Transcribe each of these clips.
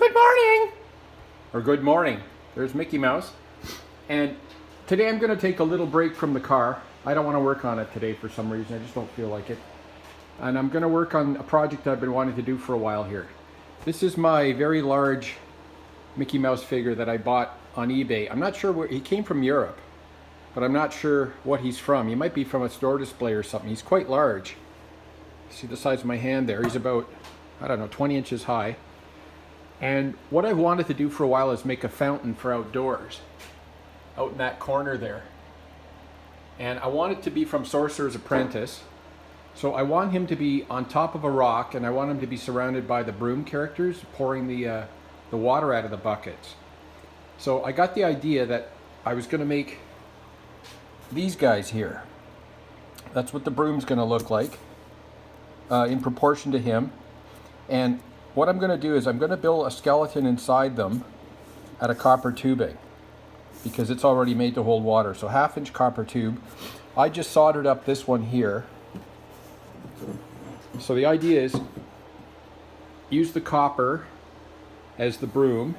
Good morning! Or good morning. There's Mickey Mouse. And today I'm going to take a little break from the car. I don't want to work on it today for some reason. I just don't feel like it. And I'm going to work on a project I've been wanting to do for a while here. This is my very large Mickey Mouse figure that I bought on eBay. I'm not sure where he came from. Europe, but I'm not sure what he's from. He might be from a store display or something. He's quite large. See the size of my hand there? He's about, I don't know, 20 inches high. And what I've wanted to do for a while is make a fountain for outdoors, out in that corner there. And I want it to be from Sorcerer's Apprentice. So I want him to be on top of a rock, and I want him to be surrounded by the broom characters pouring the water out of the buckets. So I got the idea that I was going to make these guys here. That's what the broom's going to look like in proportion to him. And what I'm going to do is I'm going to build a skeleton inside them out of copper tubing, because it's already made to hold water. So 1/2 inch copper tube. I just soldered up this one here. So the idea is use the copper as the broom,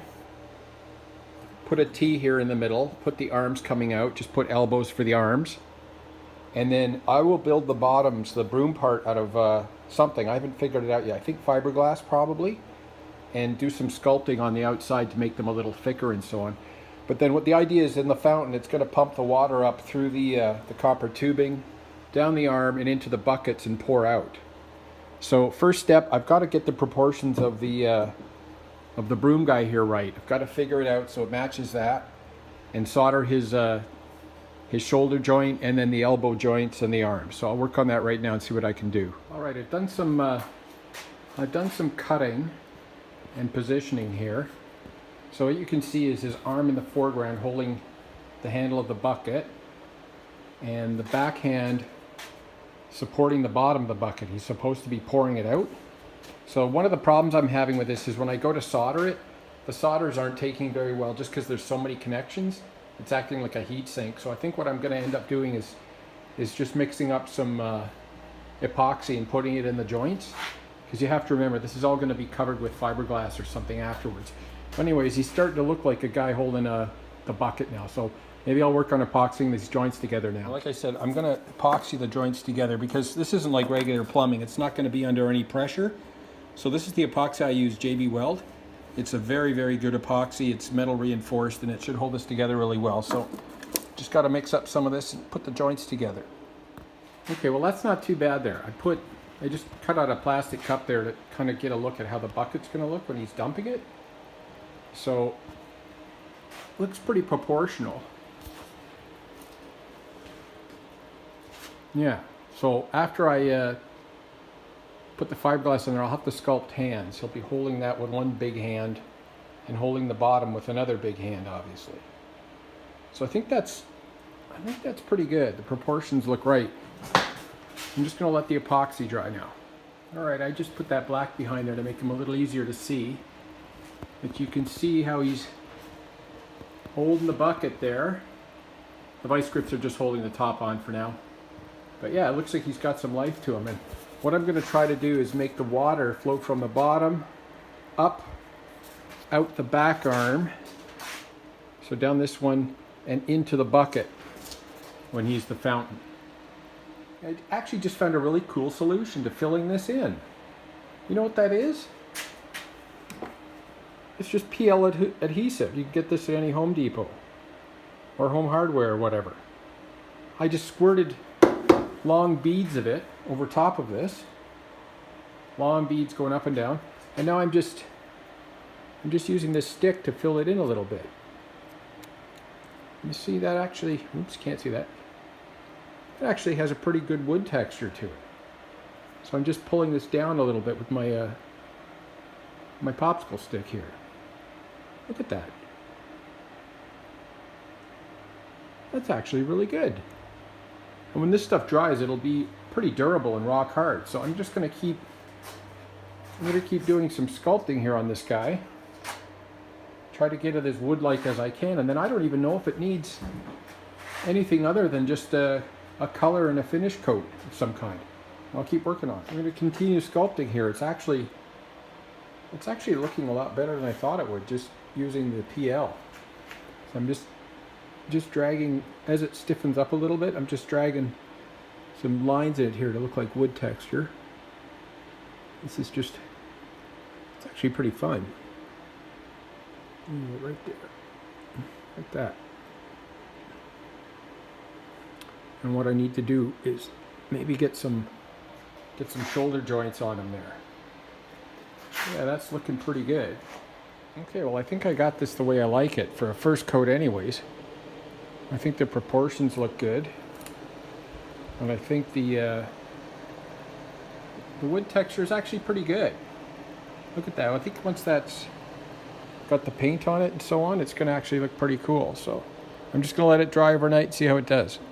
put a T here in the middle, put the arms coming out, just put elbows for the arms, and then I will build the bottoms, the broom part, out of something. I haven't figured it out yet. I think fiberglass probably, and do some sculpting on the outside to make them a little thicker and so on. But then what the idea is, in the fountain, it's going to pump the water up through the copper tubing, down the arm, and into the buckets and pour out. So first step, I've got to get the proportions of the broom guy here right. I've got to figure it out so it matches that, and solder his shoulder joint and then the elbow joints and the arms. So I'll work on that right now and see what I can do. All right, I've done some cutting and positioning here. So what you can see is his arm in the foreground holding the handle of the bucket, and the backhand supporting the bottom of the bucket. He's supposed to be pouring it out. So one of the problems I'm having with this is when I go to solder it, the solders aren't taking very well just because there's so many connections. It's acting like a heat sink. So I think what I'm going to end up doing is just mixing up some epoxy and putting it in the joints, because you have to remember this is all going to be covered with fiberglass or something afterwards. Anyways, he's starting to look like a guy holding the bucket now. So maybe I'll work on epoxying these joints together now. Like I said, I'm going to epoxy the joints together because this isn't like regular plumbing. It's not going to be under any pressure. So this is the epoxy I use, JB Weld. It's a very, very good epoxy. It's metal reinforced, and it should hold this together really well. So just got to mix up some of this and put the joints together. Okay, well that's not too bad there. I just cut out a plastic cup there to kind of get a look at how the bucket's going to look when he's dumping it. So looks pretty proportional. Yeah, so after I put the fiberglass in there, I'll have to sculpt hands. He'll be holding that with one big hand and holding the bottom with another big hand, obviously. So I think that's pretty good. The proportions look right. I'm just going to let the epoxy dry now. All right, I just put that black behind there to make him a little easier to see. But you can see how he's holding the bucket there. The vice grips are just holding the top on for now. But yeah, it looks like he's got some life to him. And what I'm going to try to do is make the water flow from the bottom up, out the back arm, so down this one and into the bucket when he's the fountain. I actually just found a really cool solution to filling this in. You know what that is? It's just PL adhesive. You can get this at any Home Depot or Home Hardware or whatever. I just squirted long beads of it over top of this. Long beads going up and down. And now I'm just using this stick to fill it in a little bit. You see that actually, oops, can't see that. It actually has a pretty good wood texture to it. So I'm just pulling this down a little bit with my my popsicle stick here. Look at that. That's actually really good. And when this stuff dries, it'll be pretty durable and rock hard. So I'm going to keep doing some sculpting here on this guy. Try to get it as wood-like as I can, and then I don't even know if it needs anything other than just a color and a finish coat of some kind. I'll keep working on it. I'm going to continue sculpting here. It's actually It's actually looking a lot better than I thought it would, just using the PL. So I'm just dragging, as it stiffens up a little bit, I'm just dragging some lines in it here to look like wood texture. This is just, it's actually pretty fun. Right there, like that. And what I need to do is maybe get some shoulder joints on them there. Yeah, that's looking pretty good. Okay, well I think I got this the way I like it for a first coat anyways. I think the proportions look good. And I think the wood texture is actually pretty good. Look at that. I think once that's got the paint on it and so on, it's going to actually look pretty cool. So I'm just going to let it dry overnight and see how it does.